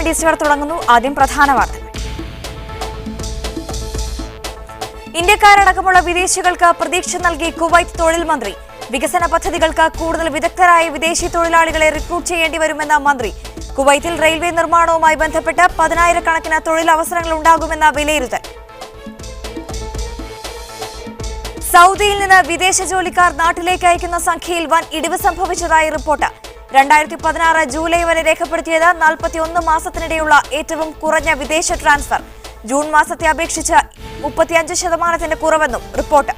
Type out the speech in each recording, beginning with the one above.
Teacher തുടങ്ങുന്നു. ആദ്യം പ്രധാന വാർത്തകൾ. ഇന്ത്യക്കാരടക്കമുള്ള വിദേശികൾക്ക് പ്രതീക്ഷ നൽകി കുവൈത്ത് തൊഴിൽ മന്ത്രി. വികസന പദ്ധതികൾക്ക് കൂടുതൽ വിദഗ്ധരായ വിദേശി തൊഴിലാളികളെ റിക്രൂട്ട് ചെയ്യേണ്ടി വരുമെന്ന മന്ത്രി. കുവൈത്തിൽ റെയിൽവേ നിർമ്മാണവുമായി ബന്ധപ്പെട്ട് 10,000-കണക്കിന് തൊഴിലവസരങ്ങൾ ഉണ്ടാകുമെന്ന വിലയിരുത്തൽ. സൗദിയിൽ നിന്ന് വിദേശ ജോലിക്കാർ നാട്ടിലേക്ക് അയക്കുന്ന സംഖ്യയിൽ വൻ ഇടിവ് സംഭവിച്ചതായി റിപ്പോർട്ട്. 2016 ജൂലൈ വരെ രേഖപ്പെടുത്തിയത് 41 മാസത്തിനിടെയുള്ള ഏറ്റവും കുറഞ്ഞ വിദേശ ട്രാൻസ്ഫർ. ജൂൺ മാസത്തെ അപേക്ഷിച്ച് 35% കുറവെന്നും റിപ്പോർട്ട്.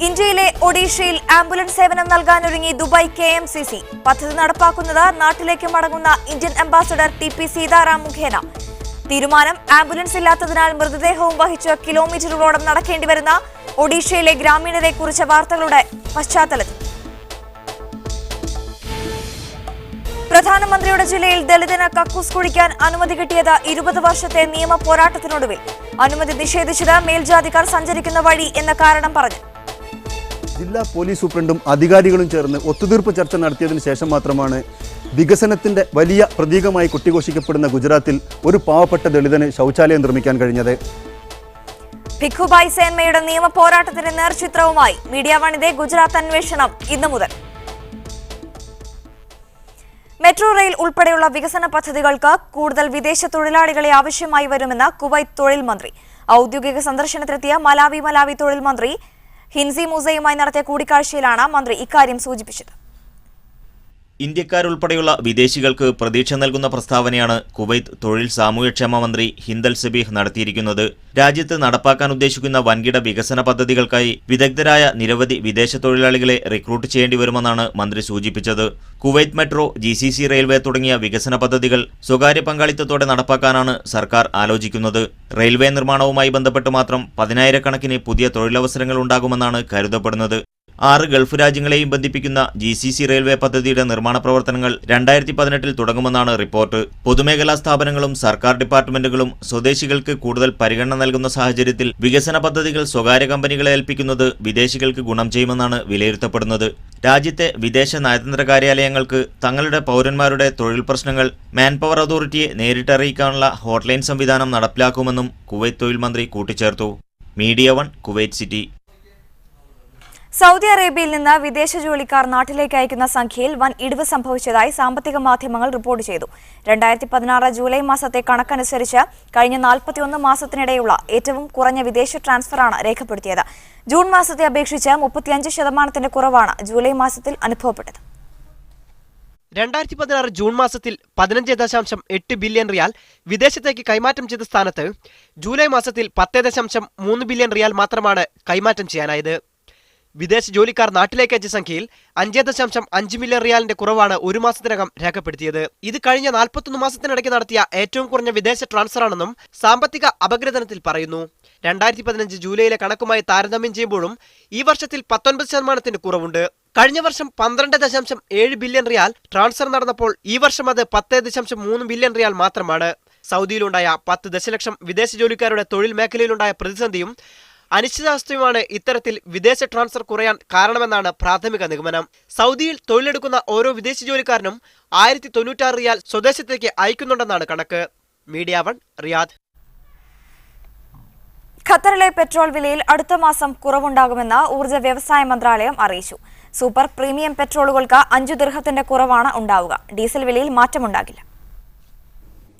ഇന്ത്യയിലെ ഒഡീഷയിൽ ആംബുലൻസ് സേവനം നൽകാനൊരുങ്ങി ദുബായ് KMCC. പദ്ധതി നടപ്പാക്കുന്നത് നാട്ടിലേക്ക് മടങ്ങുന്ന ഇന്ത്യൻ അംബാസഡർ TP സീതാറാം മുഖേന. തീരുമാനം ആംബുലൻസ് ഇല്ലാത്തതിനാൽ മൃതദേഹവും വഹിച്ച് കിലോമീറ്ററുകളോളം നടക്കേണ്ടി വരുന്ന ഒഡീഷയിലെ ഗ്രാമീണരെ കുറിച്ച വാർത്തകളുടെ പശ്ചാത്തലത്തിൽ പ്രധാനമന്ത്രിയുടെ ജില്ലയിൽ ദളിതന് കക്കൂസ് കുഴിക്കാൻ അനുമതി കിട്ടിയത് 20 വർഷത്തെ നിയമ പോരാട്ടത്തിനൊടുവിൽ. അനുമതി നിഷേധിച്ചത് മേൽജാതിക്കാർ സഞ്ചരിക്കുന്ന വഴി എന്ന കാരണം പറഞ്ഞു. ജില്ലാ പോലീസ് സൂപ്രണ്ടും അധികാരികളും ചേർന്ന് ഒത്തുതീർപ്പ് ചർച്ച നടത്തിയതിനു ശേഷം മാത്രമാണ് വികസനത്തിന്റെ വലിയ പ്രതീകമായി കൊട്ടിഘോഷിക്കപ്പെടുന്ന ഗുജറാത്തിൽ ഒരു പാവപ്പെട്ട ദളിതന് ശൗചാലയം നിർമ്മിക്കാൻ കഴിഞ്ഞത്. ഭിഖുഭായ് സേൻമയുടെ നിയമ പോരാട്ടത്തിന്റെ നേർചിത്രവുമായി മീഡിയ വണിന്റെ ഗുജറാത്ത് അന്വേഷണം ഇന്നു മുതൽ. മെട്രോ റെയിൽ ഉൾപ്പെടെയുള്ള വികസന പദ്ധതികൾക്ക് കൂടുതൽ വിദേശ തൊഴിലാളികളെ ആവശ്യമായി വരുമെന്ന് കുവൈത്ത് തൊഴിൽ മന്ത്രി. ഔദ്യോഗിക സന്ദർശനത്തിനെത്തിയ മലാവി തൊഴിൽ മന്ത്രി ഹിൻസി മൂസയുമായി നടത്തിയ കൂടിക്കാഴ്ചയിലാണ് മന്ത്രി ഇക്കാര്യം സൂചിപ്പിച്ചത്. ഇന്ത്യക്കാരുൾപ്പെടെയുള്ള വിദേശികൾക്ക് പ്രതീക്ഷ നൽകുന്ന പ്രസ്താവനയാണ് കുവൈത്ത് തൊഴിൽ സാമൂഹ്യക്ഷേമ മന്ത്രി ഹിന്ദൽ സബീഹ് നടത്തിയിരിക്കുന്നത്. രാജ്യത്ത് നടപ്പാക്കാൻ ഉദ്ദേശിക്കുന്ന വൻകിട വികസന പദ്ധതികൾക്കായി വിദഗ്ധരായ നിരവധി വിദേശ തൊഴിലാളികളെ റിക്രൂട്ട് ചെയ്യേണ്ടി വരുമെന്നാണ് മന്ത്രി സൂചിപ്പിച്ചത്. കുവൈത്ത് മെട്രോ, GCC റെയിൽവേ തുടങ്ങിയ വികസന പദ്ധതികൾ സ്വകാര്യ പങ്കാളിത്തത്തോടെ നടപ്പാക്കാനാണ് സർക്കാർ ആലോചിക്കുന്നത്. റെയിൽവേ നിർമ്മാണവുമായി ബന്ധപ്പെട്ട് മാത്രം 10,000-കണക്കിന് പുതിയ തൊഴിലവസരങ്ങൾ ഉണ്ടാകുമെന്നാണ് കരുതപ്പെടുന്നത്. 6 ഗൾഫ് രാജ്യങ്ങളെയും ബന്ധിപ്പിക്കുന്ന GCC റെയിൽവേ പദ്ധതിയുടെ നിർമ്മാണ പ്രവർത്തനങ്ങൾ 2018 തുടങ്ങുമെന്നാണ് റിപ്പോർട്ട്. പൊതുമേഖലാ സ്ഥാപനങ്ങളും സർക്കാർ ഡിപ്പാർട്ട്മെന്റുകളും സ്വദേശികൾക്ക് കൂടുതൽ പരിഗണന നൽകുന്ന സാഹചര്യത്തിൽ വികസന പദ്ധതികൾ സ്വകാര്യ കമ്പനികളെ ഏൽപ്പിക്കുന്നത് വിദേശികൾക്ക് ഗുണം ചെയ്യുമെന്നാണ് വിലയിരുത്തപ്പെടുന്നത്. രാജ്യത്തെ വിദേശ നയതന്ത്ര കാര്യാലയങ്ങൾക്ക് തങ്ങളുടെ പൗരന്മാരുടെ തൊഴിൽ പ്രശ്നങ്ങൾ മാൻപവർ അതോറിറ്റിയെ നേരിട്ട് അറിയിക്കാനുള്ള ഹോട്ട്ലൈൻ സംവിധാനം നടപ്പിലാക്കുമെന്നും കുവൈത്ത് തൊഴിൽ മന്ത്രി കൂട്ടിച്ചേർത്തു. Media one, Kuwait city. Saudi അറേബ്യയിൽ നിന്ന് വിദേശ ജോലിക്കാർ നാട്ടിലേക്ക് അയക്കുന്ന സംഖ്യയിൽ വൻ ഇടിവ് സംഭവിച്ചതായി സാമ്പത്തിക മാധ്യമങ്ങൾ റിപ്പോർട്ട് ചെയ്തു. 2016 ജൂലൈ മാസത്തെ കണക്കനുസരിച്ച് കഴിഞ്ഞ 41 മാസത്തിനിടെയുള്ള ഏറ്റവും കുറഞ്ഞ വിദേശ ട്രാൻസ്ഫറാണ് രേഖപ്പെടുത്തിയത്. ജൂൺ മാസത്തെ അപേക്ഷിച്ച് 35% കുറവാണ് ജൂലൈ മാസത്തിൽ അനുഭവപ്പെട്ടത്. 2016 ജൂൺ മാസത്തിൽ 15.8 ബില്യൺ റിയാൽ വിദേശത്തേക്ക് കൈമാറ്റം ചെയ്ത സ്ഥാനത്ത് ജൂലൈ മാസത്തിൽ 10.3 ബില്യൺ റിയാൽ മാത്രമാണ് കൈമാറ്റം ചെയ്യാനായത്. വിദേശ ജോലിക്കാർ നാട്ടിലേക്ക് അയച്ച സംഖ്യയിൽ 5.5 മില്യൺ റിയാലിന്റെ കുറവാണ് ഒരു മാസത്തിനകം രേഖപ്പെടുത്തിയത്. ഇത് കഴിഞ്ഞ 41 മാസത്തിനിടയ്ക്ക് നടത്തിയ ഏറ്റവും കുറഞ്ഞ വിദേശ ട്രാൻസ്ഫറാണെന്നും സാമ്പത്തിക അപഗ്രഥനത്തിൽ പറയുന്നു. 2015 ജൂലൈയിലെ കണക്കുമായി താരതമ്യം ചെയ്യുമ്പോഴും ഈ വർഷത്തിൽ 19% കുറവുണ്ട്. കഴിഞ്ഞ വർഷം 12.7 ബില്യൺ റിയാൽ ട്രാൻസ്ഫർ നടന്നപ്പോൾ ഈ വർഷം അത് 10.3 ബില്യൺ റിയാൽ മാത്രമാണ്. സൗദിയിലുണ്ടായ 10 ദശലക്ഷം വിദേശ ജോലിക്കാരുടെ തൊഴിൽ മേഖലയിലുണ്ടായ പ്രതിസന്ധിയും അനിശ്ചിതാവസ്ഥയുമാണ് ഇത്തരത്തിൽ വിദേശ ട്രാൻസ്ഫർ കുറയാൻ കാരണമെന്നാണ് പ്രാഥമിക നിഗമനം. സൗദിയിൽ തൊഴിലെടുക്കുന്ന ഓരോ വിദേശ ജോലിക്കാരനും 1096 റിയാൽ സ്വദേശത്തേക്ക് അയക്കുന്നുണ്ടെന്നാണ് കണക്ക്. Media one, Riyadh. ഖത്തറിലെ പെട്രോൾ വിലയിൽ അടുത്ത മാസം കുറവുണ്ടാകുമെന്ന് ഊർജ്ജ വ്യവസായ മന്ത്രാലയം അറിയിച്ചു. സൂപ്പർ പ്രീമിയം പെട്രോളുകൾക്ക് 5 ദിർഹത്തിന്റെ കുറവാണ് ഉണ്ടാവുക. ഡീസൽ വിലയിൽ മാറ്റമുണ്ടാകില്ല.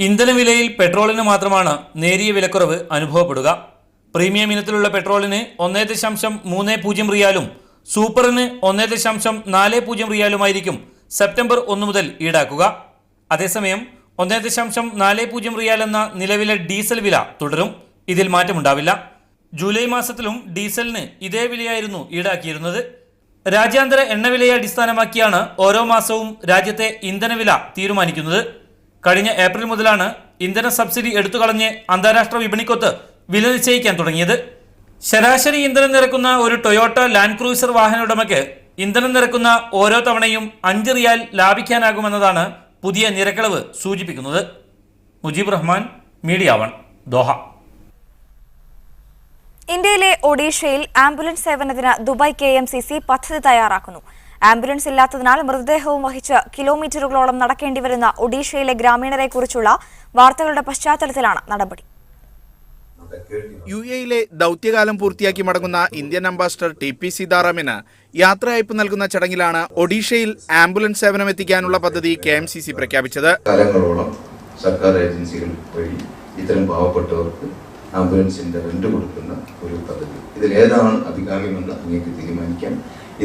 ഇന്ധനവിലയിൽ പെട്രോളിന് മാത്രമാണ് നേരിയ വിലക്കുറവ് അനുഭവപ്പെടുക. പ്രീമിയം ഇനത്തിലുള്ള പെട്രോളിന് 1.30 റിയാലും സൂപ്പറിന് 1.40 റിയാലുമായിരിക്കും സെപ്റ്റംബർ 1 മുതൽ ഈടാക്കുക. അതേസമയം 1.40 റിയാൽ എന്ന നിലവിലെ ഡീസൽ വില തുടരും. ഇതിൽ മാറ്റമുണ്ടാവില്ല. ജൂലൈ മാസത്തിലും ഡീസലിന് ഇതേ വിലയായിരുന്നു ഈടാക്കിയിരുന്നത്. രാജ്യാന്തര എണ്ണവിലയെ അടിസ്ഥാനമാക്കിയാണ് ഓരോ മാസവും രാജ്യത്തെ ഇന്ധനവില തീരുമാനിക്കുന്നത്. കഴിഞ്ഞ ഏപ്രിൽ മുതലാണ് ഇന്ധന സബ്സിഡി എടുത്തുകളഞ്ഞ് അന്താരാഷ്ട്ര വിപണിക്കൊത്ത് വില നിശ്ചയിക്കാൻ തുടങ്ങിയത്. ശരാശരി ഇന്ധനം നിറക്കുന്ന ഒരു ടൊയോട്ട ലാൻഡ് ക്രൂസർ വാഹന ഉടമയ്ക്ക് ഇന്ധനം നിറക്കുന്ന ഓരോ തവണയും 5 റിയാൽ ലാഭിക്കാനാകുമെന്നതാണ് പുതിയ നിരക്കളവ് സൂചിപ്പിക്കുന്നത്. Mujeeb Rahman, media one, Doha. ഇന്ത്യയിലെ ഒഡീഷയിൽ ആംബുലൻസ് സേവനത്തിന് ദുബായ് KMCC പദ്ധതി തയ്യാറാക്കുന്നു. ആംബുലൻസ് ഇല്ലാത്തതിനാൽ മൃതദേഹവും വഹിച്ച് കിലോമീറ്ററുകളോളം നടക്കേണ്ടി വരുന്ന ഒഡീഷയിലെ ഗ്രാമീണരെക്കുറിച്ചുള്ള വാർത്തകളുടെ പശ്ചാത്തലത്തിലാണ് നടപടി. UAE-യിലെ ദൗത്യകാലം പൂർത്തിയാക്കി മടങ്ങുന്ന ഇന്ത്യൻ അംബാസഡർ TP സീതാറാമിന് യാത്രയയപ്പ് നൽകുന്ന ചടങ്ങിലാണ് ഒഡീഷയിൽ ആംബുലൻസ് സേവനം എത്തിക്കാനുള്ള പദ്ധതി KMCC പ്രഖ്യാപിച്ചത്. കാലങ്ങളോളം സർക്കാർ ഏജൻസികൾ വഴി ഇത്തരം പാവപ്പെട്ടവർക്ക് ആംബുലൻസിന്റെ റെന്റ് കൊടുക്കുന്ന ഒരു പദ്ധതി. ഇതിൽ ഏതാണ് അഭികാമ്യമെന്ന് അങ്ങേക്ക് തീരുമാനിക്കാം.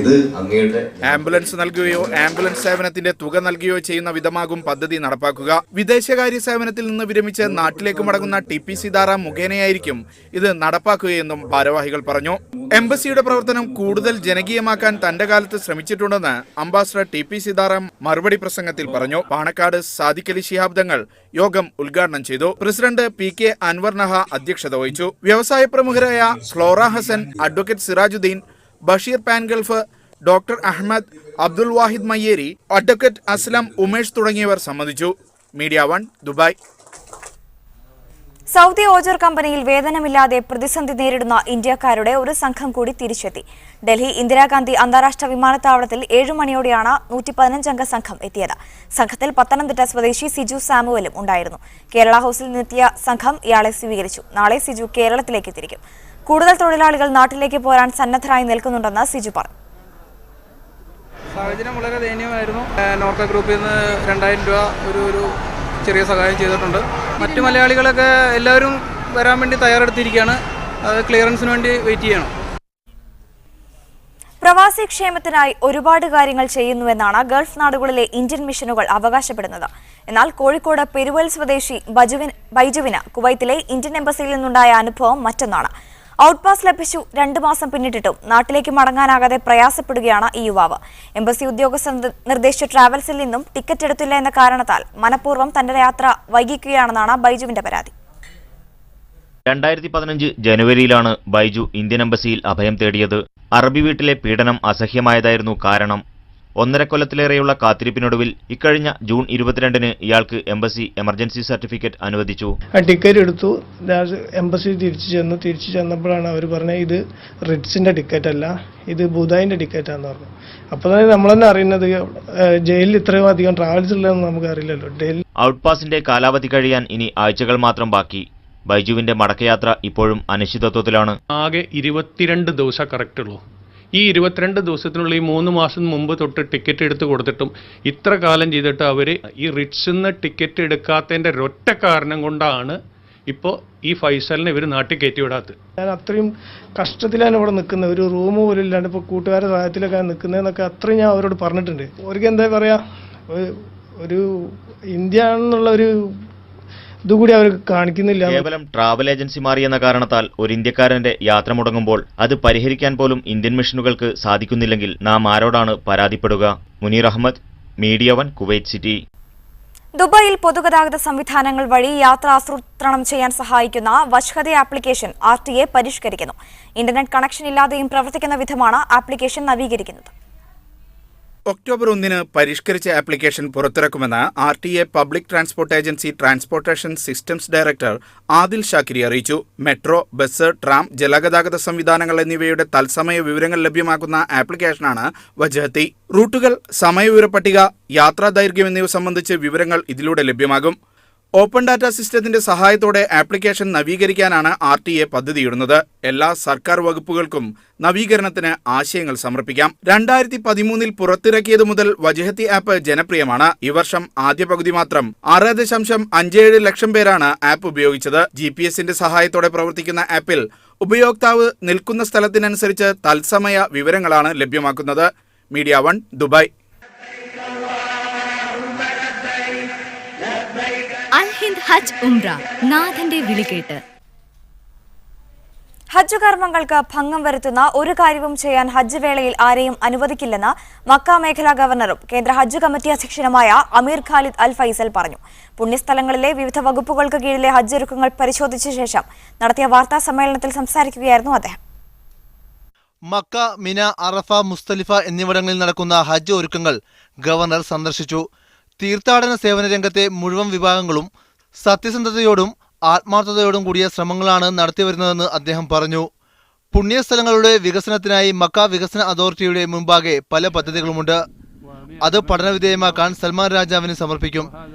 ഇത് അങ്ങയുടെ ആംബുലൻസ് നൽകുകയോ ആംബുലൻസ് സേവനത്തിന്റെ തുക നൽകുകയോ ചെയ്യുന്ന വിധമാകും പദ്ധതി നടപ്പാക്കുക. വിദേശകാര്യ സേവനത്തിൽ നിന്ന് വിരമിച്ച് നാട്ടിലേക്ക് മടങ്ങുന്ന TP സീതാറാം മുഖേനയായിരിക്കും ഇത് നടപ്പാക്കുകയെന്നും ഭാരവാഹികൾ പറഞ്ഞു. എംബസിയുടെ പ്രവർത്തനം കൂടുതൽ ജനകീയമാക്കാൻ തന്റെ കാലത്ത് ശ്രമിച്ചിട്ടുണ്ടെന്ന് അംബാസഡർ TP സീതാറാം മറുപടി പ്രസംഗത്തിൽ പറഞ്ഞു. പാണക്കാട് സാദിഖ് അലി ശിഹാബ് തങ്ങൾ യോഗം ഉദ്ഘാടനം ചെയ്തു. പ്രസിഡന്റ് PK അൻവർ നഹ അധ്യക്ഷത വഹിച്ചു. വ്യവസായ പ്രമുഖരായ Flora Hasan, advocate Sirajuddin, Basheer Pan Gulf, doctor Ahmed, Abdul Wahid Mayyeri, advocate Aslam, Umesh തുടങ്ങിയവർ സംബന്ധിച്ചു. Media 1 Dubai. സൗദി ഓജർ കമ്പനിയിൽ വേതനമില്ലാതെ പ്രതിസന്ധി നേരിടുന്ന ഇന്ത്യക്കാരുടെ ഒരു സംഘം കൂടി തിരിച്ചെത്തി. ഡൽഹി ഇന്ദിരാഗാന്ധി അന്താരാഷ്ട്ര വിമാനത്താവളത്തിൽ 7 മണിയോടെയാണ് 115 അംഗ സംഘം എത്തിയത്. സംഘത്തിൽ പത്തനംതിട്ട സ്വദേശി സിജു സാമുവലും ഉണ്ടായിരുന്നു. കേരള ഹൌസിൽ നിന്നെത്തിയ സംഘം ഇയാളെ സ്വീകരിച്ചു. നാളെ സിജു കേരളത്തിലേക്ക് തിരിക്കും. കൂടുതൽ തൊഴിലാളികൾ നാട്ടിലേക്ക് പോരാൻ സന്നദ്ധരായി നിൽക്കുന്നുണ്ടെന്ന് സിജു പറഞ്ഞു. സാഹചര്യം വളരെ ദയനീയമായിരുന്നു. നോർക്ക ഗ്രൂപ്പിൽ നിന്ന് 2000 രൂപ ഒരു ചെറിയ സഹായം ചെയ്തിട്ടുണ്ട്. മറ്റു മലയാളികളൊക്കെ എല്ലാവരും വരാൻ വേണ്ടി തയ്യാറെടുത്തിരിക്കുകയാണ്. അത് ക്ലിയറൻസിന് വേണ്ടി വെയിറ്റ് ചെയ്യണം. പ്രവാസി ക്ഷേമത്തിനായി ഒരുപാട് കാര്യങ്ങൾ ചെയ്യുന്നുവെന്നാണ് ഗൾഫ് നാടുകളിലെ ഇന്ത്യൻ മിഷനുകൾ അവകാശപ്പെടുന്നത്. എന്നാൽ കോഴിക്കോട് പെരുവൽ സ്വദേശി ബൈജുവിന് കുവൈത്തിലെ ഇന്ത്യൻ എംബസിയിൽ നിന്നുണ്ടായ അനുഭവം മറ്റൊന്നാണ്. ഔട്ട് പാസ് ലഭിച്ചു 2 മാസം പിന്നിട്ടിട്ടും നാട്ടിലേക്ക് മടങ്ങാനാകാതെ പ്രയാസപ്പെടുകയാണ് ഈ യുവാവ്. എംബസി ഉദ്യോഗസ്ഥർ നിർദ്ദേശിച്ച ട്രാവൽസിൽ നിന്നും ടിക്കറ്റ് എടുത്തില്ല എന്ന കാരണത്താൽ മനഃപൂർവ്വം തന്റെ യാത്ര വൈകിക്കുകയാണെന്നാണ് ബൈജുവിന്റെ പരാതി. 2015 ജനുവരിയിലാണ് ബൈജു ഇന്ത്യൻ എംബസിയിൽ അഭയം തേടിയത്. അറബി വീട്ടിലെ പീഡനം അസഹ്യമായതായിരുന്നു കാരണം. 1.5 കൊല്ലത്തിലേറെയുള്ള കാത്തിരിപ്പിനൊടുവിൽ ഇക്കഴിഞ്ഞ ജൂൺ 22-ന് ഇയാൾക്ക് എംബസി എമർജൻസി സർട്ടിഫിക്കറ്റ് അനുവദിച്ചു. ടിക്കറ്റ് എടുത്തു. എംബസി തിരിച്ചു ചെന്നപ്പോഴാണ് അവർ പറഞ്ഞത് ഇത് റിറ്റ്സിന്റെ ടിക്കറ്റ് അല്ല, ഇത് ബുധായിന്റെ ടിക്കറ്റാന്ന് പറഞ്ഞു. അപ്പോൾ തന്നെ നമ്മൾ തന്നെ അറിയുന്നത് ജയിലിൽ ഇത്രയും അധികം ട്രാവൽസ് ഉള്ളതെന്ന് നമുക്ക് അറിയില്ലല്ലോ. ഔട്ട് പാസിന്റെ കാലാവധി കഴിയാൻ ഇനി ആഴ്ചകൾ മാത്രം ബാക്കി. ബൈജുവിന്റെ മടക്കയാത്ര ഇപ്പോഴും അനിശ്ചിതത്വത്തിലാണ്. ആകെ 22 ദിവസം കറക്റ്റ് ഉള്ളൂ. ഈ 22 ദിവസത്തിനുള്ള ഈ 3 മാസം മുമ്പ് തൊട്ട് ടിക്കറ്റ് എടുത്ത് കൊടുത്തിട്ടും ഇത്ര കാലം ചെയ്തിട്ട് അവർ ഈ റിറ്റ്സിന്ന് ടിക്കറ്റ് എടുക്കാത്തതിൻ്റെ ഒറ്റ കാരണം കൊണ്ടാണ് ഇപ്പോൾ ഈ ഫൈസലിനെ ഇവർ നാട്ടിൽ കയറ്റി വിടാത്തത്. ഞാൻ അത്രയും കഷ്ടത്തിലാണ് ഇവിടെ നിൽക്കുന്നത്. ഒരു റൂം പോലും ഇല്ലാണ്ട് ഇപ്പോൾ കൂട്ടുകാരുടെ സഹായത്തിലൊക്കെ നിൽക്കുന്നതെന്നൊക്കെ അത്രയും ഞാൻ അവരോട് പറഞ്ഞിട്ടുണ്ട്. അവർക്ക് എന്താ പറയുക, ഒരു ഇന്ത്യ ആണെന്നുള്ള ഒരു ഇതുകൂടി അവർ കാണിക്കുന്നില്ല. കേവലം ട്രാവൽ ഏജൻസി മാറിയെന്ന കാരണത്താൽ ഒരു ഇന്ത്യക്കാരന്റെ യാത്ര മുടങ്ങുമ്പോൾ അത് പരിഹരിക്കാൻ പോലും ഇന്ത്യൻ മിഷനുകൾക്ക് സാധിക്കുന്നില്ലെങ്കിൽ നാം ആരോടാണ് പരാതിപ്പെടുക? Muneer Ahmed, media 1 Kuwait city. ദുബായിൽ പൊതുഗതാഗത സംവിധാനങ്ങൾ വഴി യാത്ര ആസൂത്രണം ചെയ്യാൻ സഹായിക്കുന്ന വഷ്ഹദ ആപ്ലിക്കേഷൻ RTA പരിഷ്കരിക്കുന്നു. ഇന്റർനെറ്റ് കണക്ഷൻ ഇല്ലാതെയും പ്രവർത്തിക്കുന്ന വിധമാണ് ആപ്ലിക്കേഷൻ നവീകരിക്കുന്നത്. ഒക്ടോബർ 1-ന് പരിഷ്കരിച്ച ആപ്ലിക്കേഷൻ പുറത്തിറക്കുമെന്ന് RTA public transport agency transportation systems director Adil Shakiri അറിയിച്ചു. മെട്രോ, ബസ്, ട്രാം, ജലഗതാഗത സംവിധാനങ്ങൾ എന്നിവയുടെ തത്സമയ വിവരങ്ങൾ ലഭ്യമാക്കുന്ന ആപ്ലിക്കേഷനാണ് വജ്ഹത്തി. റൂട്ടുകൾ, സമയവിവര പട്ടിക, യാത്രാ ദൈർഘ്യം എന്നിവ സംബന്ധിച്ച് വിവരങ്ങൾ ഇതിലൂടെ ലഭ്യമാകും. ഓപ്പൺ ഡാറ്റ സിസ്റ്റത്തിന്റെ സഹായത്തോടെ ആപ്ലിക്കേഷൻ നവീകരിക്കാനാണ് RTA പദ്ധതിയിടുന്നത്. എല്ലാ സർക്കാർ വകുപ്പുകൾക്കും നവീകരണത്തിന് ആശയങ്ങൾ സമർപ്പിക്കാം. 2013-ൽ പുറത്തിറക്കിയതു മുതൽ വജ്ഹത്തി ആപ്പ് ജനപ്രിയമാണ്. ഈ വർഷം ആദ്യ പകുതി മാത്രം 6.57 ലക്ഷം പേരാണ് ആപ്പ് ഉപയോഗിച്ചത്. GPS-ന്റെ സഹായത്തോടെ പ്രവർത്തിക്കുന്ന ആപ്പിൽ ഉപയോക്താവ് നിൽക്കുന്ന സ്ഥലത്തിനനുസരിച്ച് തത്സമയ വിവരങ്ങളാണ് ലഭ്യമാക്കുന്നത്. Media 1 Dubai. അൽ ഹിന്ദ് ഹജ്ജ് ഉംറ നാഥന്റെ വിളികേട്ട്. ഹജ്ജ് കർമ്മങ്ങൾക്ക് ഭംഗം വരുത്തുന്ന ഒരു കാര്യവും ചെയ്യാൻ ഹജ്ജ് വേളയിൽ ആരെയും അനുവദിക്കില്ലെന്ന് മക്ക മേഖലാ ഗവർണറും കേന്ദ്ര ഹജ്ജ് കമ്മിറ്റി അധ്യക്ഷനുമായ അമീർ ഖാലിദ് അൽ ഫൈസൽ പറഞ്ഞു. പുണ്യസ്ഥലങ്ങളിലെ വിവിധ വകുപ്പുകൾക്ക് കീഴിലെ ഹജ്ജ് ഒരുക്കങ്ങൾ പരിശോധിച്ച ശേഷം നടത്തിയ വാർത്താ സമ്മേളനത്തിൽ സംസാരിക്കുകയായിരുന്നു അദ്ദേഹം. മക്ക, മിന, അറഫ, മുസ്തലിഫ എന്നിവിടങ്ങളിൽ നടക്കുന്ന ഹജ്ജ് ഒരുക്കങ്ങൾ ഗവർണർ സന്ദർശിച്ചു. തീർത്ഥാടന സേവന രംഗത്തെ മുഴുവൻ വിഭാഗങ്ങളും സത്യസന്ധതയോടും ആത്മാർത്ഥതയോടും കൂടിയ ശ്രമങ്ങളാണ് നടത്തിവരുന്നതെന്ന് അദ്ദേഹം പറഞ്ഞു. പുണ്യസ്ഥലങ്ങളുടെ വികസനത്തിനായി മക്ക വികസന അതോറിറ്റിയുടെ മുമ്പാകെ പല പദ്ധതികളുമുണ്ട്. അത് പഠനവിധേയമാക്കാൻ സൽമാൻ രാജാവിന് സമർപ്പിക്കും.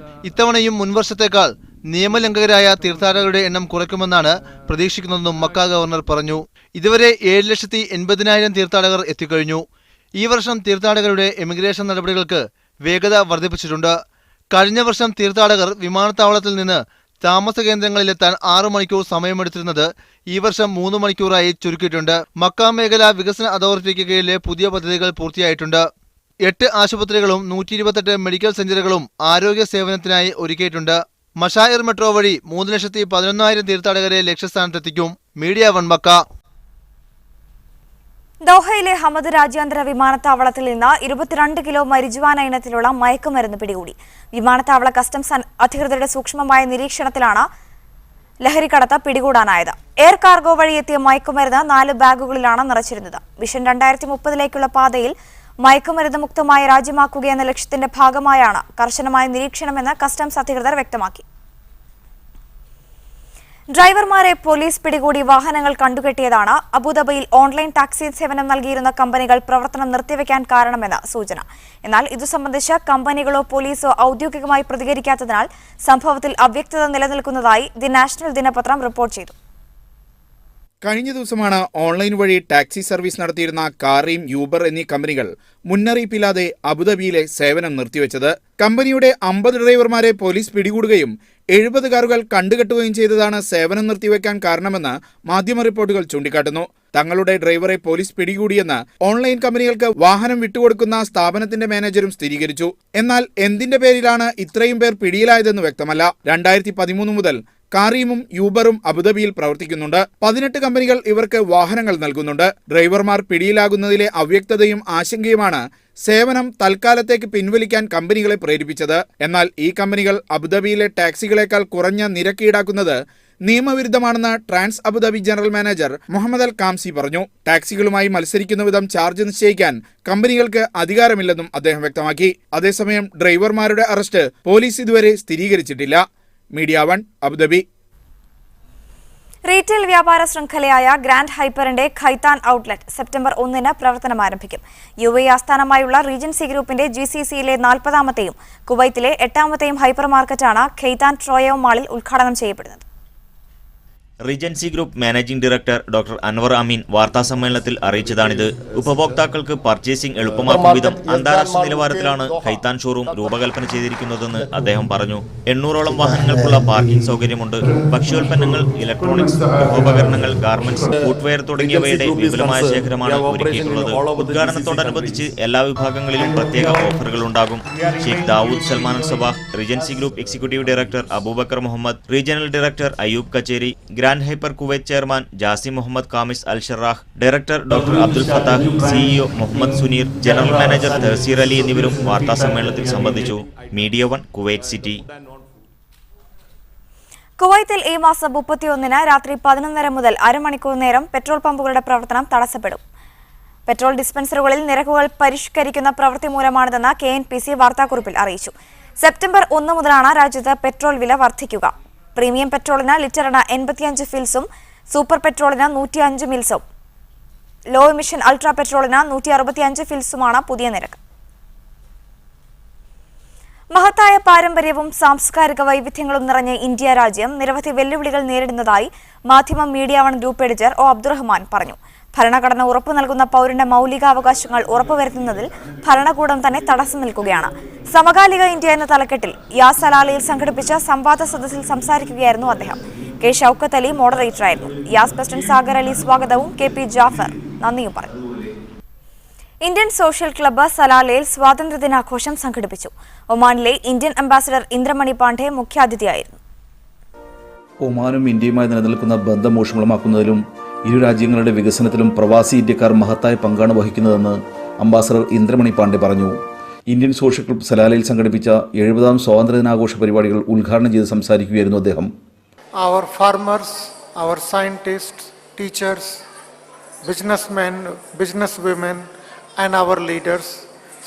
ഇത്തവണയും മുൻവർഷത്തേക്കാൾ നിയമലംഘകരായ തീർത്ഥാടകരുടെ എണ്ണം കുറയ്ക്കുമെന്നാണ് പ്രതീക്ഷിക്കുന്നതെന്നും മക്ക ഗവർണർ പറഞ്ഞു. ഇതുവരെ 7,80,000 തീർത്ഥാടകർ എത്തിക്കഴിഞ്ഞു. ഈ വർഷം തീർത്ഥാടകരുടെ എമിഗ്രേഷൻ നടപടികൾക്ക് വേഗത വർദ്ധിപ്പിച്ചിട്ടുണ്ട്. കഴിഞ്ഞ വർഷം തീർത്ഥാടകർ വിമാനത്താവളത്തിൽ നിന്ന് താമസ കേന്ദ്രങ്ങളിലെത്താൻ 6 മണിക്കൂർ സമയമെടുത്തിരുന്നത് ഈ വർഷം 3 മണിക്കൂറായി ചുരുക്കിയിട്ടുണ്ട്. മക്ക മേഖല വികസന അതോറിറ്റിക്ക് കീഴിലെ പുതിയ പദ്ധതികൾ പൂർത്തിയായിട്ടുണ്ട്. 8 ആശുപത്രികളും 128 മെഡിക്കൽ സെന്ററുകളും ആരോഗ്യ സേവനത്തിനായി ഒരുക്കിയിട്ടുണ്ട്. മഷായർ മെട്രോ വഴി 3,11,000 തീർത്ഥാടകരെ ലക്ഷ്യസ്ഥാനത്തെത്തിക്കും. Media 1 Mecca. ദോഹയിലെ ഹമദ് രാജ്യാന്തര വിമാനത്താവളത്തിൽ നിന്ന് 22 കിലോ മരിജുവാന ഇനത്തിലുള്ള മയക്കുമരുന്ന് പിടികൂടി. വിമാനത്താവള കസ്റ്റംസ് അധികൃതരുടെ സൂക്ഷ്മമായ നിരീക്ഷണത്തിലാണ് ലഹരിക്കടത്ത് പിടികൂടാനായത്. എയർ കാർഗോ വഴി എത്തിയ മയക്കുമരുന്ന് 4 ബാഗുകളിലാണ് നിറച്ചിരുന്നത്. വിഷൻ 2030 പാതയിൽ മയക്കുമരുന്ന് മുക്തമായ രാജ്യമാക്കുകയെന്ന ലക്ഷ്യത്തിന്റെ ഭാഗമായാണ് കർശനമായ നിരീക്ഷണമെന്ന് കസ്റ്റംസ് അധികൃതർ വ്യക്തമാക്കി. ഡ്രൈവർമാരെ പോലീസ് പിടികൂടി വാഹനങ്ങൾ കണ്ടുകെട്ടിയതാണ് അബുദാബിയിൽ ഓൺലൈൻ ടാക്സി സേവനം നൽകിയിരുന്ന കമ്പനികൾ പ്രവർത്തനം നിർത്തിവെക്കാൻ കാരണമെന്ന് സൂചന. എന്നാൽ ഇതു സംബന്ധിച്ച് കമ്പനികളോ പോലീസോ ഔദ്യോഗികമായി പ്രതികരിക്കാത്തതിനാൽ സംഭവത്തിൽ അവ്യക്തത നിലനിൽക്കുന്നതായി ദി നാഷണൽ ദിനപത്രം റിപ്പോർട്ട് ചെയ്തു. കഴിഞ്ഞ ദിവസമാണ് ഓൺലൈൻ വഴി ടാക്സി സർവീസ് നടത്തിയിരുന്ന കാറീം, യൂബർ എന്നീ കമ്പനികൾ മുന്നറിയിപ്പില്ലാതെ അബുദാബിയിലെ സേവനം നിർത്തിവെച്ചത്. കമ്പനിയുടെ 50 ഡ്രൈവർമാരെ പോലീസ് പിടികൂടുകയും 70 കാറുകൾ കണ്ടുകെട്ടുകയും ചെയ്തതാണ് സേവനം നിർത്തിവെക്കാൻ കാരണമെന്ന് മാധ്യമ റിപ്പോർട്ടുകൾ ചൂണ്ടിക്കാട്ടുന്നു. തങ്ങളുടെ ഡ്രൈവറെ പോലീസ് പിടികൂടിയെന്ന് ഓൺലൈൻ കമ്പനികൾക്ക് വാഹനം വിട്ടുകൊടുക്കുന്ന സ്ഥാപനത്തിന്റെ മാനേജരും സ്ഥിരീകരിച്ചു. എന്നാൽ എന്തിന്റെ പേരിലാണ് ഇത്രയും പേർ പിടിയിലായതെന്ന് വ്യക്തമല്ല. 2013 മുതൽ കാറീമും യൂബറും അബുദാബിയിൽ പ്രവർത്തിക്കുന്നുണ്ട്. 18 കമ്പനികൾ ഇവർക്ക് വാഹനങ്ങൾ നൽകുന്നുണ്ട്. ഡ്രൈവർമാർ പിടിയിലാകുന്നതിലെ അവ്യക്തതയും ആശങ്കയുമാണ് സേവനം തൽക്കാലത്തേക്ക് പിൻവലിക്കാൻ കമ്പനികളെ പ്രേരിപ്പിച്ചത്. എന്നാൽ ഈ കമ്പനികൾ അബുദാബിയിലെ ടാക്സികളേക്കാൾ കുറഞ്ഞ നിരക്ക് ഈടാക്കുന്നത് നിയമവിരുദ്ധമാണെന്ന് trans Abu Dhabi general manager Mohammed Al Qamzi പറഞ്ഞു. ടാക്സികളുമായി മത്സരിക്കുന്ന വിധം ചാർജ് നിശ്ചയിക്കാൻ കമ്പനികൾക്ക് അധികാരമില്ലെന്നും അദ്ദേഹം വ്യക്തമാക്കി. അതേസമയം ഡ്രൈവർമാരുടെ അറസ്റ്റ് പോലീസ് ഇതുവരെ സ്ഥിരീകരിച്ചിട്ടില്ല. Media 1 Abu Dhabi. റീറ്റെയിൽ വ്യാപാര ശൃംഖലയായ ഗ്രാൻഡ് ഹൈപ്പറിന്റെ ഖൈത്താൻ ഔട്ട്ലെറ്റ് സെപ്റ്റംബർ 1 പ്രവർത്തനം ആരംഭിക്കും. UAE ആസ്ഥാനമായുള്ള റീജൻസി ഗ്രൂപ്പിന്റെ GCCയിലെ 40ാമത്തെയും കുവൈത്തിലെ 8ാമത്തെയും ഹൈപ്പർ മാർക്കറ്റാണ് ഖൈത്താൻ ട്രോയോ മാളിൽ ഉദ്ഘാടനം ചെയ്യപ്പെടുന്നത്. Regency group managing director doctor Anwar Ameen വാർത്താസമ്മേളനത്തിൽ അറിയിച്ചതാണിത്. ഉപഭോക്താക്കൾക്ക് പർച്ചേസിംഗ് എളുപ്പമാക്കും വിധം അന്താരാഷ്ട്ര നിലവാരത്തിലാണ് ഖൈത്താൻ ഷോറൂം രൂപകൽപ്പന ചെയ്തിരിക്കുന്നതെന്ന് അദ്ദേഹം പറഞ്ഞു. 800ഓളം വാഹനങ്ങൾക്കുള്ള പാർക്കിംഗ് സൗകര്യമുണ്ട്. ഭക്ഷ്യോൽപ്പന്നങ്ങൾ, ഇലക്ട്രോണിക്സ്, ഗൃഹോപകരണങ്ങൾ, ഗാർമെന്റ്സ്, ഫുട്വെയർ തുടങ്ങിയവയുടെ വിപുലമായ ശേഖരമാണ് ഒരുക്കിയിട്ടുള്ളത്. ഉദ്ഘാടനത്തോടനുബന്ധിച്ച് എല്ലാ വിഭാഗങ്ങളിലും പ്രത്യേക ഓഫറുകൾ ഉണ്ടാകും. Sheikh Dawood Salman Al Sabah, Regency group executive director Abubacker Mohammed, regional director Ayyub Kacheri, Grand Hyper Kuwait chairman Jasim Mohammed Khamis Al Sharah, director doctor Abdul Fattah, CEO Mohammed Suneer, general manager Thahseer Ali എന്നിവരും വാർത്താസമ്മേളനത്തിൽ സംബന്ധിച്ചു. Media 1 Kuwait city. കുവൈത്തിൽ ഈ മാസം 31 രാത്രി 11:30 മുതൽ അരമണിക്കൂർ നേരം പെട്രോൾ പമ്പുകളുടെ പ്രവർത്തനം തടസ്സപ്പെടും. പെട്രോൾ ഡിസ്പെൻസറുകളിൽ നിരക്കുകൾ പരിഷ്കരിക്കുന്ന പ്രവൃത്തി മൂലമാണിതെന്ന് KNPC വാർത്താക്കുറിപ്പിൽ അറിയിച്ചു. സെപ്റ്റംബർ 1 മുതലാണ് രാജ്യത്ത് പെട്രോൾ വില വർദ്ധിക്കുക. പ്രീമിയം പെട്രോളിന് ലിറ്ററിന് 85 ഫിൽസും സൂപ്പർ പെട്രോളിന് 105 മിൽസും ലോ എമിഷൻ അൾട്രാ പെട്രോളിന് 165 ഫിൽസുമാണ് പുതിയ നിരക്ക്. മഹത്തായ പാരമ്പര്യവും സാംസ്കാരിക വൈവിധ്യങ്ങളും നിറഞ്ഞ ഇന്ത്യ രാജ്യം നിരവധി വെല്ലുവിളികൾ നേരിടുന്നതായി Madhyamam media 1 group editor O Abdurahman പറഞ്ഞു. ഭരണഘടന ഉറപ്പു നൽകുന്ന പൗരന്റെ മൗലികാവകാശങ്ങൾ ഉറപ്പുവരുത്തുന്നതിൽ ഭരണകൂടം തന്നെ തടസ്സം നിൽക്കുകയാണ്. സമകാലിക ഇന്ത്യ എന്ന തലക്കെട്ടിൽ യാസ് സലാലയിൽ സംഘടിപ്പിച്ച സംവാദ സദസ്സിൽ സംസാരിക്കുകയായിരുന്നു അദ്ദേഹം. കെ ഷൌക്കത്ത് അലി മോഡറേറ്ററായിരുന്നു. യാസ് പ്രസിഡന്റ് സാഗർ അലി സ്വാഗതവും KP ജാഫർ നന്ദിയും പറഞ്ഞു. ഇന്ത്യൻ സോഷ്യൽ ക്ലബ്ബ് സലാലയിൽ സ്വാതന്ത്ര്യദിനാഘോഷം സംഘടിപ്പിച്ചു. ഒമാനിലെ ഇന്ത്യൻ അംബാസിഡർ ഇന്ദ്രമണി പാണ്ഡെ മുഖ്യാതിഥിയായിരുന്നു. ഒമാനും ഇന്ത്യയുമായി നിലനിൽക്കുന്ന ബന്ധം ഊഷ്മളമാക്കുന്നതിലും ഇരു രാജ്യങ്ങളുടെ വികസനത്തിലും പ്രവാസി ഇന്ത്യക്കാർ മഹത്തായ പങ്കാണ് വഹിക്കുന്നതെന്ന് അംബാസഡർ ഇന്ദ്രമണി പാണ്ഡെ പറഞ്ഞു. ഇന്ത്യൻ സോഷ്യൽ ക്ലബ്ബ് സലാലയിൽ സംഘടിപ്പിച്ച 70ാം സ്വാതന്ത്ര്യദിനാഘോഷ പരിപാടികൾ ഉദ്ഘാടനം ചെയ്ത് സംസാരിക്കുകയായിരുന്നു അദ്ദേഹം. Our farmers, our scientists, teachers, businessmen, businesswomen and our leaders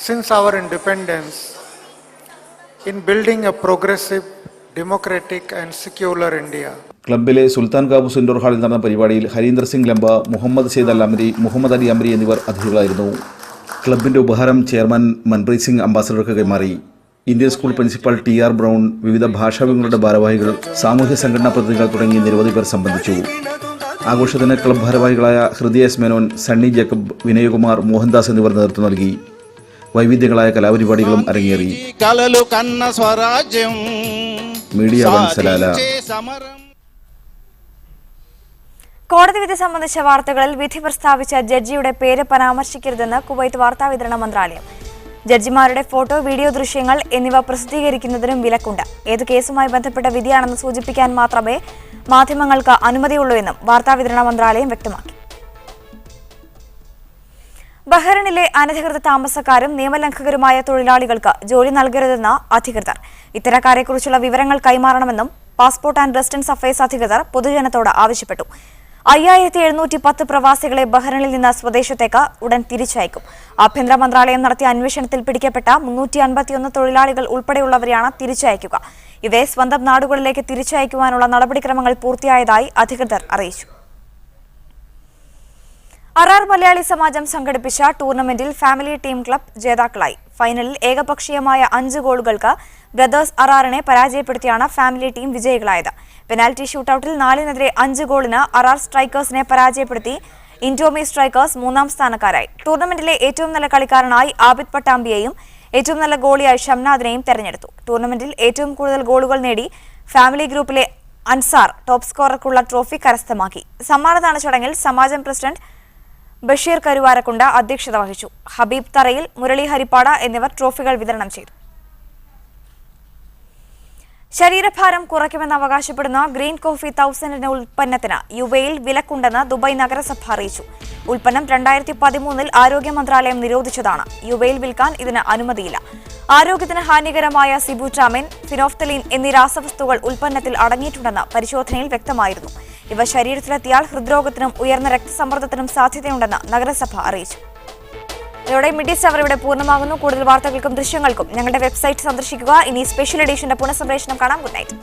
since our independence in building a progressive, democratic and secular India. ക്ലബിലെ സുൽത്താൻ കാബൂസ് ഇൻഡോർ ഹാളിൽ നടന്ന പരിപാടിയിൽ ഹരീന്ദർ സിംഗ് ലംബ, മുഹമ്മദ് സെയ്ദ് അൽ അമരി, മുഹമ്മദ് അലി അമരി എന്നിവർ അതിഥികളായിരുന്നു. ക്ലബിന്റെ ഉപഹാരം ചെയർമാൻ മൻപ്രീത് സിംഗ് അംബാസഡർക്ക് കൈമാറി. Indian school principal TR brown, വിവിധ ഭാഷാവിങ്ങളുടെ ഭാരവാഹികൾ, സാമൂഹ്യ സംഘടനാ പ്രതിനിധികൾ തുടങ്ങി നിരവധി പേർ സംബന്ധിച്ചു. ആഘോഷത്തിന് ക്ലബ് ഭാരവാഹികളായ ഹൃദയ എസ് മേനോൻ, സണ്ണി ജേക്കബ്, വിനയകുമാർ, മോഹൻദാസ് എന്നിവർ നേതൃത്വം നൽകി. വൈവിധ്യങ്ങളായ കലാപരിപാടികളും അരങ്ങേറി. Media one Salalah. കോടതി വിധി സംബന്ധിച്ച വാർത്തകളിൽ വിധി പ്രസ്താവിച്ച ജഡ്ജിയുടെ പേര് പരാമർശിക്കരുതെന്ന് കുവൈത്ത് വാർത്താവിതരണ മന്ത്രാലയം. ജഡ്ജിമാരുടെ ഫോട്ടോ, വീഡിയോ ദൃശ്യങ്ങൾ എന്നിവ പ്രസിദ്ധീകരിക്കുന്നതിനും വിലക്കുണ്ട്. ഏത് കേസുമായി ബന്ധപ്പെട്ട വിധിയാണെന്ന് സൂചിപ്പിക്കാൻ മാത്രമേ മാധ്യമങ്ങൾക്ക് അനുമതിയുള്ളൂ എന്നും വാർത്താവിതരണ മന്ത്രാലയം വ്യക്തമാക്കി. ബഹ്റൈനിലെ അനധികൃത താമസക്കാരും നിയമലംഘകരുമായ തൊഴിലാളികൾക്ക് ജോലി നൽകരുതെന്ന് അധികൃതർ. ഇത്തരക്കാരെക്കുറിച്ചുള്ള വിവരങ്ങൾ കൈമാറണമെന്നും പാസ്പോർട്ട് ആൻഡ് റെസിഡൻസ് അഫയേഴ്സ് അധികൃതർ പൊതുജനത്തോട് ആവശ്യപ്പെട്ടു. 5710 പ്രവാസികളെ ബഹ്റൈനിൽ നിന്ന് സ്വദേശത്തേക്ക് ഉടൻ തിരിച്ചയക്കും. ആഭ്യന്തര മന്ത്രാലയം നടത്തിയ അന്വേഷണത്തിൽ പിടിക്കപ്പെട്ട 351 തൊഴിലാളികൾ ഉൾപ്പെടെയുള്ളവരെയാണ് തിരിച്ചയക്കുക. ഇവരെ സ്വന്തം നാടുകളിലേക്ക് തിരിച്ചയക്കുവാനുള്ള നടപടിക്രമങ്ങൾ പൂർത്തിയായതായി അധികൃതർ അറിയിച്ചു. അറാർ മലയാളി സമാജം സംഘടിപ്പിച്ച ടൂർണമെന്റിൽ ഫാമിലി ടീം ക്ലബ് ജേതാക്കളായി. ഫൈനലിൽ ഏകപക്ഷീയമായ 5 ഗോളുകൾക്ക് ബ്രദേഴ്സ് അറാറിനെ പരാജയപ്പെടുത്തിയാണ് ഫാമിലി ടീം വിജയികളായത്. പെനാൽറ്റി ഷൂട്ടൌട്ടിൽ 4-5 ഗോളിന് അറാർ സ്ട്രൈക്കേഴ്സിനെ പരാജയപ്പെടുത്തി ഇൻഡോമി സ്ട്രൈക്കേഴ്സ് 3ാം സ്ഥാനക്കാരായി. ടൂർണമെന്റിലെ ഏറ്റവും നല്ല കളിക്കാരനായി ആബിദ് പട്ടാമ്പിയെയും ഏറ്റവും നല്ല ഗോളിയായി ഷംനാദിനെയും തെരഞ്ഞെടുത്തു. ടൂർണമെന്റിൽ ഏറ്റവും കൂടുതൽ ഗോളുകൾ നേടി ഫാമിലി ഗ്രൂപ്പിലെ അൻസാർ ടോപ്പ് സ്കോറർക്കുള്ള ട്രോഫി കരസ്ഥമാക്കി. സമ്മാനദാന ചടങ്ങിൽ സമാജം പ്രസിഡന്റ് ബഷീർ കരുവാരക്കുണ്ട് അധ്യക്ഷത വഹിച്ചു. ഹബീബ് തറയിൽ, മുരളി ഹരിപ്പാട എന്നിവർ ട്രോഫികൾ വിതരണം ചെയ്തു. ശരീരഭാരം കുറയ്ക്കുമെന്ന് അവകാശപ്പെടുന്ന ഗ്രീൻ കോഫി 1000 ഉൽപ്പന്നത്തിന് UAE വിലക്കുണ്ടെന്ന് ദുബായ് നഗരസഭ അറിയിച്ചു. ഉൽപ്പന്നം 2013 ആരോഗ്യ മന്ത്രാലയം നിരോധിച്ചതാണ്. UAE വിൽക്കാൻ ഇതിന് അനുമതിയില്ല. ആരോഗ്യത്തിന് ഹാനികരമായ സിബുട്രാമിൻ, ഫിനോഫ്തലീൻ എന്നീ രാസവസ്തുക്കൾ ഉൽപ്പന്നത്തിൽ അടങ്ങിയിട്ടുണ്ടെന്ന് പരിശോധനയിൽ വ്യക്തമായിരുന്നു. ഇവ ശരീരത്തിലെത്തിയാൽ ഹൃദ്രോഗത്തിനും ഉയർന്ന രക്തസമ്മർദ്ദത്തിനും സാധ്യതയുണ്ടെന്ന് നഗരസഭ അറിയിച്ചു. ഇതോടെ മിഡ് സ്റ്റാർ ഇവിടെ പൂർണ്ണമാകുന്നു. കൂടുതൽ വാർത്തകൾക്കും ദൃശ്യങ്ങൾക്കും ഞങ്ങളുടെ വെബ്സൈറ്റ് സന്ദർശിക്കുക. ഇനി സ്പെഷ്യൽ എഡിഷന്റെ പുനഃസംപ്രേഷണം കാണാം. Good night.